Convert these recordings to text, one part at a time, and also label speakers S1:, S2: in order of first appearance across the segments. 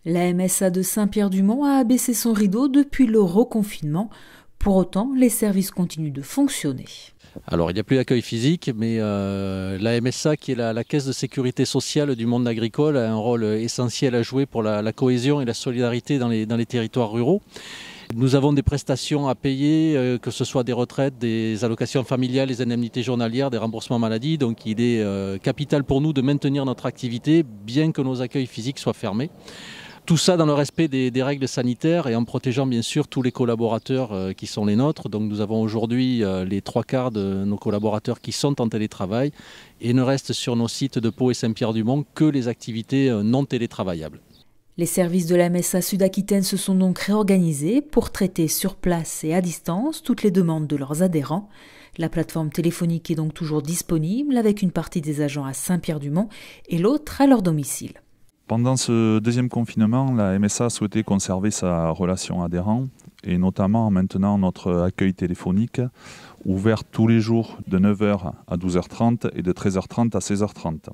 S1: La MSA de Saint-Pierre-du-Mont a abaissé son rideau depuis le reconfinement. Pour autant, les services continuent de fonctionner.
S2: Alors, il n'y a plus d'accueil physique, mais la MSA, qui est la caisse de sécurité sociale du monde agricole, a un rôle essentiel à jouer pour la cohésion et la solidarité dans les territoires ruraux. Nous avons des prestations à payer, que ce soit des retraites, des allocations familiales, des indemnités journalières, des remboursements maladie. Donc il est capital pour nous de maintenir notre activité, bien que nos accueils physiques soient fermés. Tout ça dans le respect des règles sanitaires et en protégeant bien sûr tous les collaborateurs qui sont les nôtres. Donc nous avons aujourd'hui les 3/4 de nos collaborateurs qui sont en télétravail et ne restent sur nos sites de Pau et Saint-Pierre-du-Mont que les activités non télétravaillables.
S1: Les services de la MSA Sud-Aquitaine se sont donc réorganisés pour traiter sur place et à distance toutes les demandes de leurs adhérents. La plateforme téléphonique est donc toujours disponible avec une partie des agents à Saint-Pierre-du-Mont et l'autre à leur domicile.
S3: Pendant ce deuxième confinement, la MSA a souhaité conserver sa relation adhérent et notamment en maintenant notre accueil téléphonique ouvert tous les jours de 9h à 12h30 et de 13h30 à 16h30.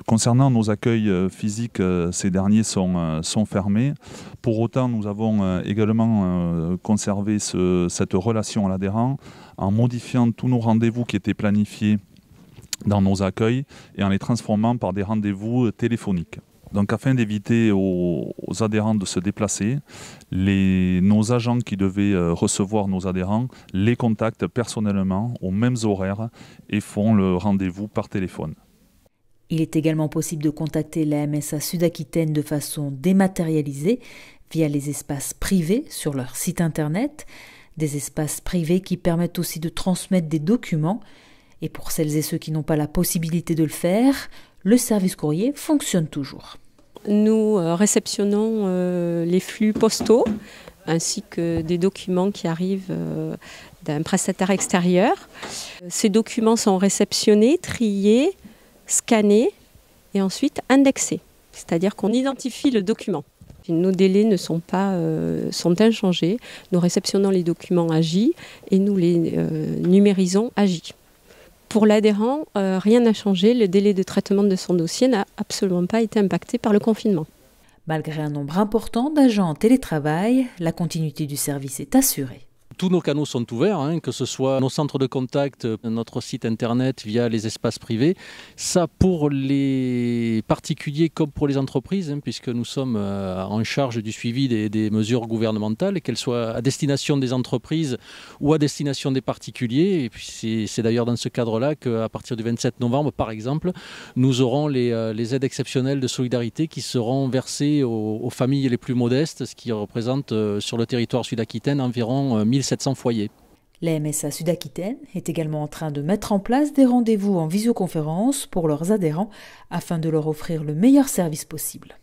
S3: Concernant nos accueils physiques, ces derniers sont fermés. Pour autant, nous avons également conservé cette relation à l'adhérent en modifiant tous nos rendez-vous qui étaient planifiés dans nos accueils et en les transformant par des rendez-vous téléphoniques. Donc afin d'éviter aux adhérents de se déplacer, nos agents qui devaient recevoir nos adhérents les contactent personnellement aux mêmes horaires et font le rendez-vous par téléphone.
S1: Il est également possible de contacter la MSA Sud-Aquitaine de façon dématérialisée via les espaces privés sur leur site internet, des espaces privés qui permettent aussi de transmettre des documents. Et pour celles et ceux qui n'ont pas la possibilité de le faire, le service courrier fonctionne toujours.
S4: Nous réceptionnons les flux postaux ainsi que des documents qui arrivent d'un prestataire extérieur. Ces documents sont réceptionnés, triés, scannés et ensuite indexés. C'est-à-dire qu'on identifie le document. Nos délais sont inchangés. Nous réceptionnons les documents AGI et nous les numérisons AGI. Pour l'adhérent, rien n'a changé. Le délai de traitement de son dossier n'a absolument pas été impacté par le confinement.
S1: Malgré un nombre important d'agents en télétravail, la continuité du service est assurée.
S2: Tous nos canaux sont ouverts, que ce soit nos centres de contact, notre site internet via les espaces privés. Ça pour les particuliers comme pour les entreprises, puisque nous sommes en charge du suivi des mesures gouvernementales, qu'elles soient à destination des entreprises ou à destination des particuliers. Et puis c'est d'ailleurs dans ce cadre-là qu'à partir du 27 novembre, par exemple, nous aurons les aides exceptionnelles de solidarité qui seront versées aux familles les plus modestes, ce qui représente sur le territoire sud-aquitaine environ 1700 foyers.
S1: La MSA Sud-Aquitaine est également en train de mettre en place des rendez-vous en visioconférence pour leurs adhérents afin de leur offrir le meilleur service possible.